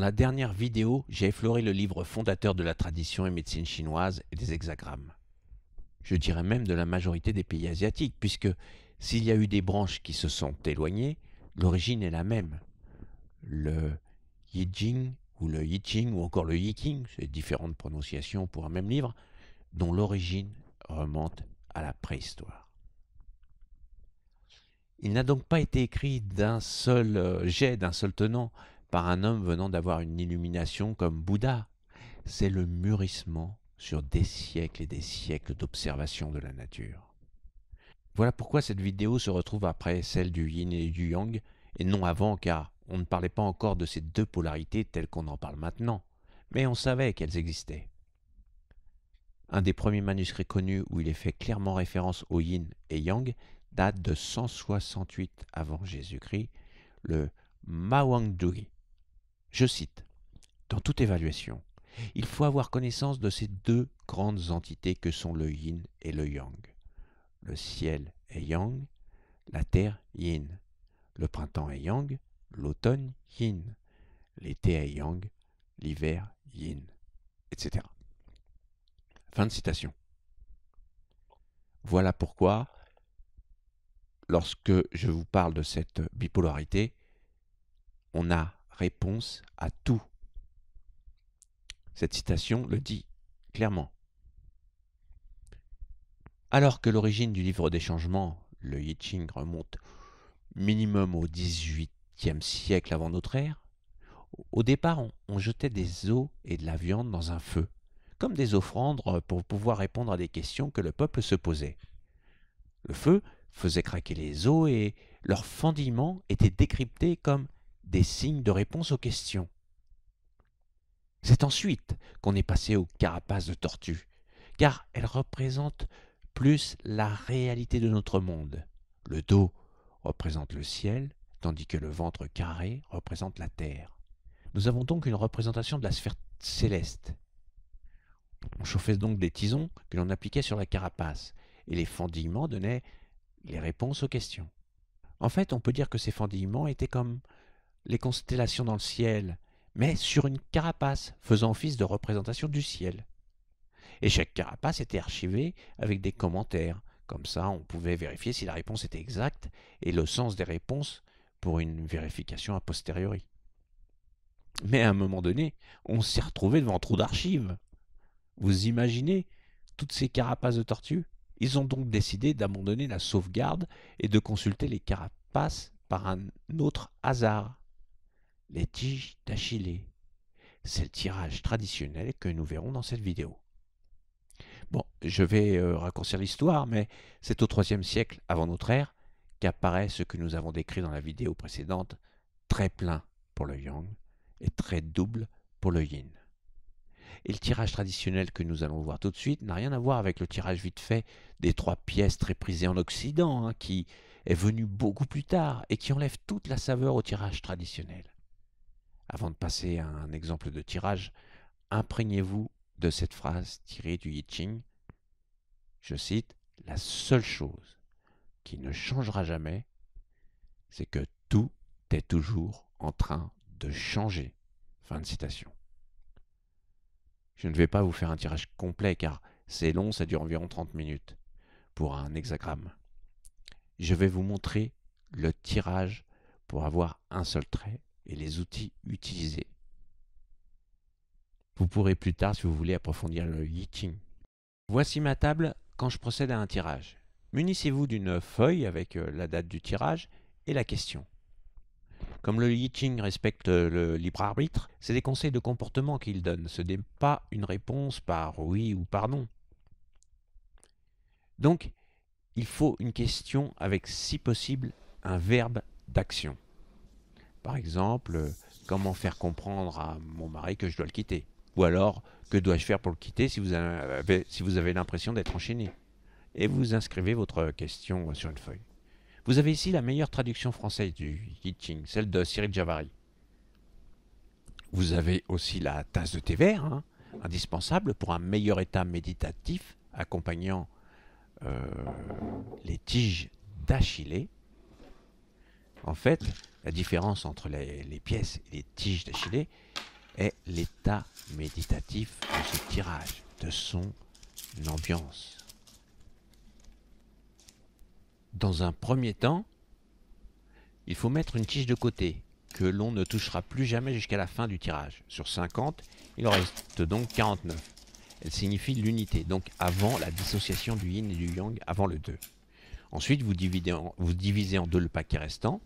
Dans la dernière vidéo, j'ai effleuré le livre fondateur de la tradition et médecine chinoise et des hexagrammes. Je dirais même de la majorité des pays asiatiques, puisque s'il y a eu des branches qui se sont éloignées, l'origine est la même. Le Yijing ou le Yiqing ou encore le Yiqing, c'est différentes prononciations pour un même livre, dont l'origine remonte à la préhistoire. Il n'a donc pas été écrit d'un seul jet, d'un seul tenant, par un homme venant d'avoir une illumination comme Bouddha. C'est le mûrissement sur des siècles et des siècles d'observation de la nature. Voilà pourquoi cette vidéo se retrouve après celle du yin et du yang, et non avant, car on ne parlait pas encore de ces deux polarités telles qu'on en parle maintenant, mais on savait qu'elles existaient. Un des premiers manuscrits connus où il est fait clairement référence au yin et yang date de 168 avant Jésus-Christ, le Mawangdui. Je cite, « Dans toute évaluation, il faut avoir connaissance de ces deux grandes entités que sont le yin et le yang. Le ciel est yang, la terre yin. Le printemps est yang, l'automne yin. L'été est yang, l'hiver yin, etc. » Fin de citation. Voilà pourquoi, lorsque je vous parle de cette bipolarité, on a réponse à tout. Cette citation le dit clairement. Alors que l'origine du livre des changements, le I Ching, remonte minimum au XVIIIe siècle avant notre ère, au départ on jetait des os et de la viande dans un feu, comme des offrandes pour pouvoir répondre à des questions que le peuple se posait. Le feu faisait craquer les os et leurs fendillements étaient décryptés comme des signes de réponse aux questions. C'est ensuite qu'on est passé aux carapaces de tortue, car elles représentent plus la réalité de notre monde. Le dos représente le ciel, tandis que le ventre carré représente la terre. Nous avons donc une représentation de la sphère céleste. On chauffait donc des tisons que l'on appliquait sur la carapace, et les fendillements donnaient les réponses aux questions. En fait, on peut dire que ces fendillements étaient comme les constellations dans le ciel, mais sur une carapace faisant office de représentation du ciel. Et chaque carapace était archivée avec des commentaires. Comme ça, on pouvait vérifier si la réponse était exacte et le sens des réponses pour une vérification a posteriori. Mais à un moment donné, on s'est retrouvé devant un trou d'archives. Vous imaginez toutes ces carapaces de tortues? Ils ont donc décidé d'abandonner la sauvegarde et de consulter les carapaces par un autre hasard. Les tiges d'Achillée. C'est le tirage traditionnel que nous verrons dans cette vidéo. Bon, je vais raccourcir l'histoire, mais c'est au IIIe siècle avant notre ère qu'apparaît ce que nous avons décrit dans la vidéo précédente, très plein pour le yang et très double pour le yin. Et le tirage traditionnel que nous allons voir tout de suite n'a rien à voir avec le tirage vite fait des 3 pièces très prisées en Occident, qui est venu beaucoup plus tard et qui enlève toute la saveur au tirage traditionnel. Avant de passer à un exemple de tirage, imprégnez-vous de cette phrase tirée du I Ching. Je cite, « La seule chose qui ne changera jamais, c'est que tout est toujours en train de changer. » Fin de citation. Je ne vais pas vous faire un tirage complet car c'est long, ça dure environ 30 minutes pour un hexagramme. Je vais vous montrer le tirage pour avoir un seul trait et les outils utilisés. Vous pourrez plus tard, si vous voulez, approfondir le I Ching. Voici ma table quand je procède à un tirage. Munissez-vous d'une feuille avec la date du tirage et la question. Comme le I Ching respecte le libre arbitre, c'est des conseils de comportement qu'il donne. Ce n'est pas une réponse par oui ou par non. Donc, il faut une question avec, si possible, un verbe d'action. Par exemple, comment faire comprendre à mon mari que je dois le quitter? Ou alors, que dois-je faire pour le quitter si vous avez l'impression d'être enchaîné? Et vous inscrivez votre question sur une feuille. Vous avez ici la meilleure traduction française du I Ching, celle de Cyril Javary. Vous avez aussi la tasse de thé vert, indispensable pour un meilleur état méditatif, accompagnant les tiges d'Achillée. En fait, la différence entre les pièces et les tiges d'Achillée, est l'état méditatif de ce tirage, de son ambiance. Dans un premier temps, il faut mettre une tige de côté que l'on ne touchera plus jamais jusqu'à la fin du tirage. Sur 50, il en reste donc 49. Elle signifie l'unité, donc avant la dissociation du yin et du yang, avant le 2. Ensuite, vous divisez en deux le paquet restant.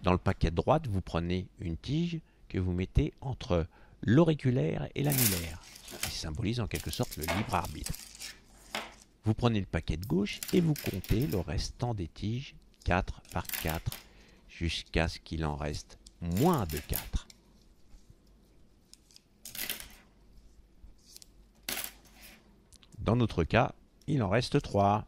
Dans le paquet de droite, vous prenez une tige que vous mettez entre l'auriculaire et l'annulaire, qui symbolise en quelque sorte le libre arbitre. Vous prenez le paquet de gauche et vous comptez le restant des tiges 4 par 4 jusqu'à ce qu'il en reste moins de 4. Dans notre cas, il en reste 3.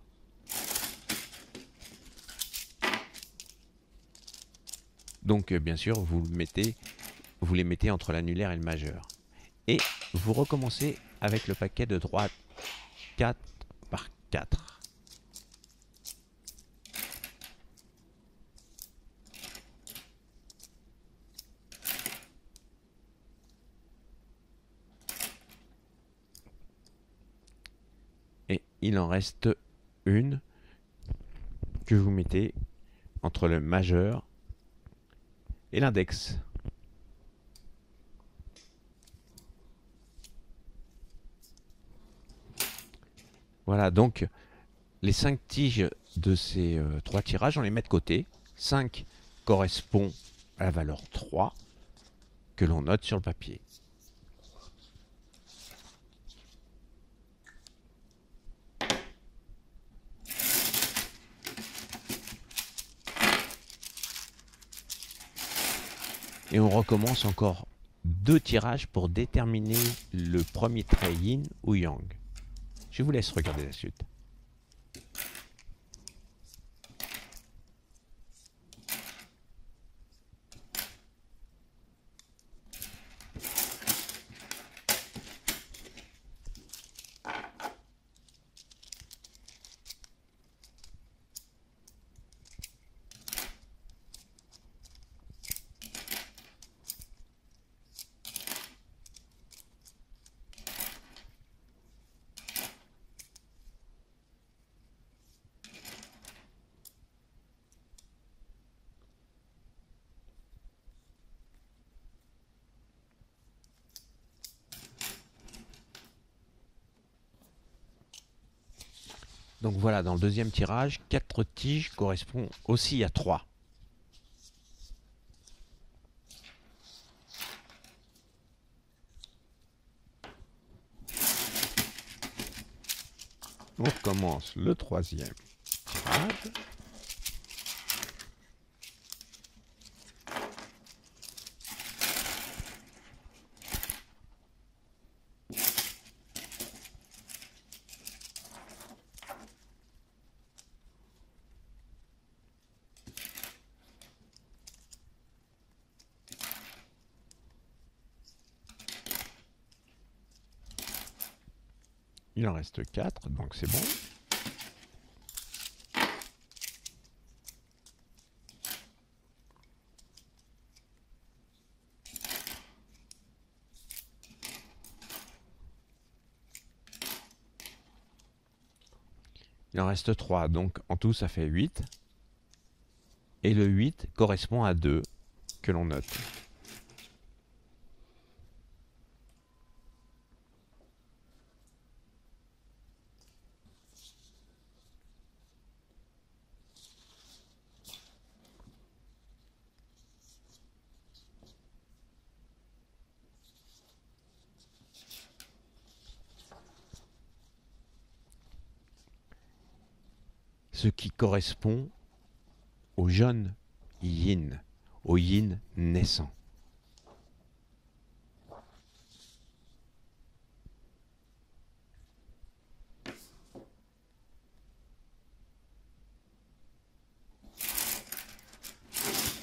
Donc bien sûr, vous les mettez entre l'annulaire et le majeur. Et vous recommencez avec le paquet de droite 4 par 4. Et il en reste une que vous mettez entre le majeur et l'index. Voilà, donc les 5 tiges de ces 3 tirages, on les met de côté. 5 correspond à la valeur 3 que l'on note sur le papier. Et on recommence encore 2 tirages pour déterminer le premier trait yin ou yang. Je vous laisse regarder la suite. Donc voilà, dans le deuxième tirage, 4 tiges correspondent aussi à 3. On recommence le troisième tirage. Il en reste 4, donc c'est bon. Il en reste 3, donc en tout ça fait 8. Et le 8 correspond à 2 que l'on note. Ce qui correspond au jeune yin, au yin naissant.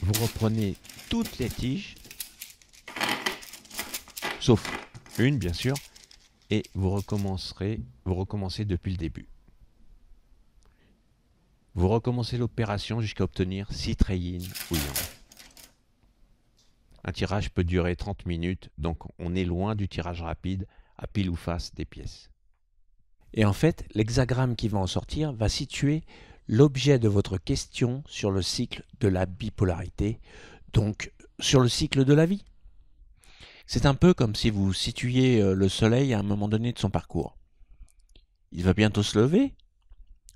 Vous reprenez toutes les tiges, sauf une bien sûr, et vous recommencez depuis le début. Vous recommencez l'opération jusqu'à obtenir 6 traits yin ou yang. Un tirage peut durer 30 minutes, donc on est loin du tirage rapide à pile ou face des pièces. Et en fait, l'hexagramme qui va en sortir va situer l'objet de votre question sur le cycle de la bipolarité, donc sur le cycle de la vie. C'est un peu comme si vous situiez le soleil à un moment donné de son parcours. Il va bientôt se lever?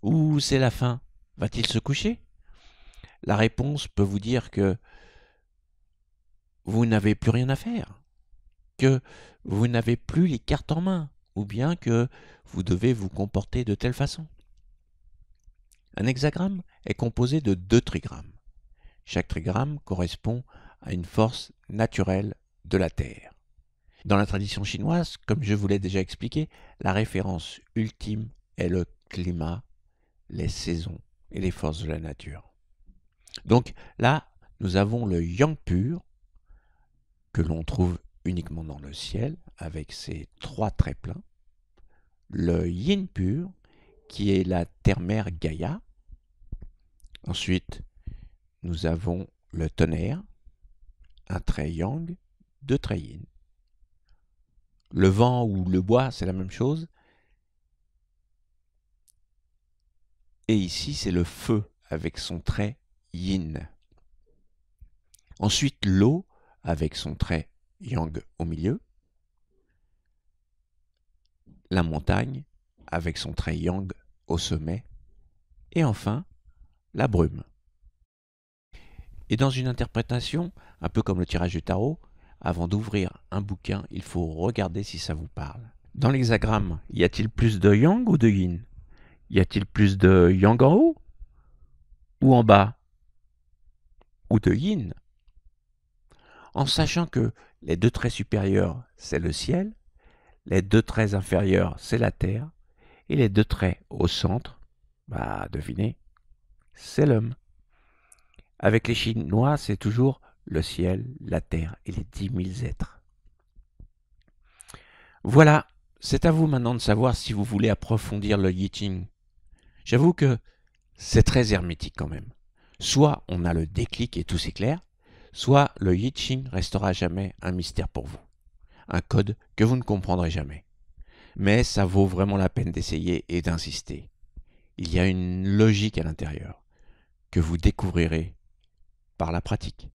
Ou c'est la fin? Va-t-il se coucher? La réponse peut vous dire que vous n'avez plus rien à faire, que vous n'avez plus les cartes en main, ou bien que vous devez vous comporter de telle façon. Un hexagramme est composé de 2 trigrammes. Chaque trigramme correspond à une force naturelle de la Terre. Dans la tradition chinoise, comme je vous l'ai déjà expliqué, la référence ultime est le climat, les saisons et les forces de la nature. Donc là, nous avons le yang pur, que l'on trouve uniquement dans le ciel, avec ses 3 traits pleins, le yin pur, qui est la terre-mère Gaïa. Ensuite, nous avons le tonnerre, un trait yang, 2 traits yin. Le vent ou le bois, c'est la même chose. Et ici, c'est le feu avec son trait yin. Ensuite, l'eau avec son trait yang au milieu. La montagne avec son trait yang au sommet. Et enfin, la brume. Et dans une interprétation, un peu comme le tirage du tarot, avant d'ouvrir un bouquin, il faut regarder si ça vous parle. Dans l'hexagramme, y a-t-il plus de yang ou de yin? Y a-t-il plus de yang en haut ou en bas? Ou de yin? En sachant que les 2 traits supérieurs, c'est le ciel, les 2 traits inférieurs, c'est la terre, et les 2 traits au centre, devinez, c'est l'homme. Avec les Chinois, c'est toujours le ciel, la terre et les 10 000 êtres. Voilà, c'est à vous maintenant de savoir si vous voulez approfondir le I Ching. J'avoue que c'est très hermétique quand même. Soit on a le déclic et tout s'éclaire, soit le I Ching restera à jamais un mystère pour vous. Un code que vous ne comprendrez jamais. Mais ça vaut vraiment la peine d'essayer et d'insister. Il y a une logique à l'intérieur que vous découvrirez par la pratique.